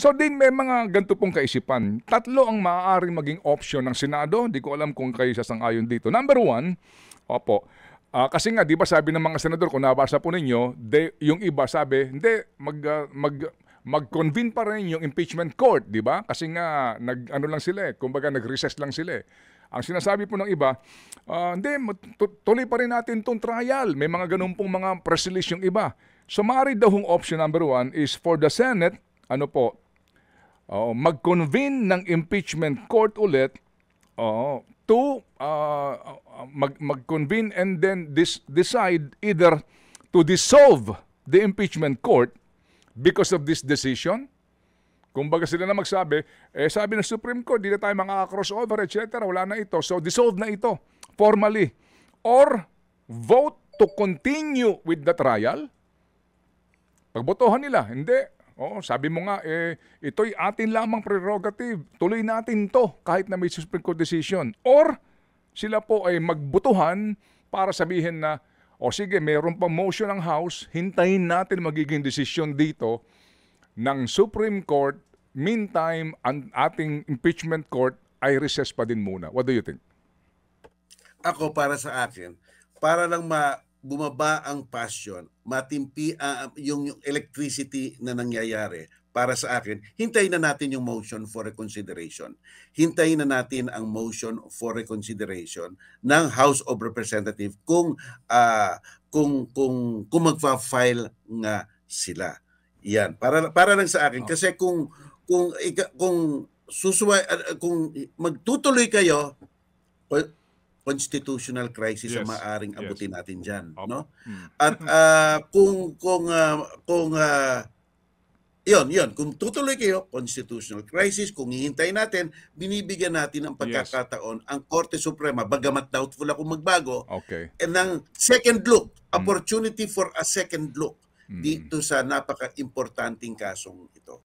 So din may mga ganito pong kaisipan. Tatlo ang maaaring maging option ng Senado. Di ko alam kung kayo sasang-ayon dito. Number one, opo, kasi nga, di ba sabi ng mga senador, kung nabasa po ninyo, yung iba sabi, hindi, mag-convene pa rin yung impeachment court, di ba? Kasi nga, ano lang sila kumbaga nag-recess lang sila Ang sinasabi po ng iba, hindi, tuloy pa rin natin itong trial. May mga ganun pong mga press release yung iba. So, maaari daw yung option number one is for the Senate, mag-convene ng impeachment court ulit to mag-convene and then decide either to dissolve the impeachment court because of this decision. Kumbaga sila na magsabi, sabi ng Supreme Court, di na tayo makaka-crossover, etc. Wala na ito. So, dissolve na ito formally. Or, vote to continue with the trial. Pagbotohan nila, hindi. Sabi mo nga, ito'y atin lamang prerogative. Tuloy natin to kahit na may Supreme Court decision. Or, sila po ay magbotohan para sabihin na, sige, mayroon pa motion ng House, hintayin natin magiging desisyon dito ng Supreme Court. Meantime, ang ating impeachment court ay recess pa din muna. What do you think? Ako, para sa akin, para lang bumaba ang passion, matimpi yung electricity na nangyayari, para sa akin, hintayin na natin yung motion for reconsideration. Hintayin na natin ang motion for reconsideration ng House of Representatives kung magfa-file nga sila. Yan, para lang sa akin kasi kung magtutuloy kayo, constitutional crisis ang maaring abutin natin diyan, no? At kung tutuloy kayo, constitutional crisis, kung hihintayin natin, binibigyan natin ng pagkakataon ang Korte Suprema, bagamat doubtful ako magbago, ng second look, opportunity for a second look dito sa napaka-importanting kasong ito.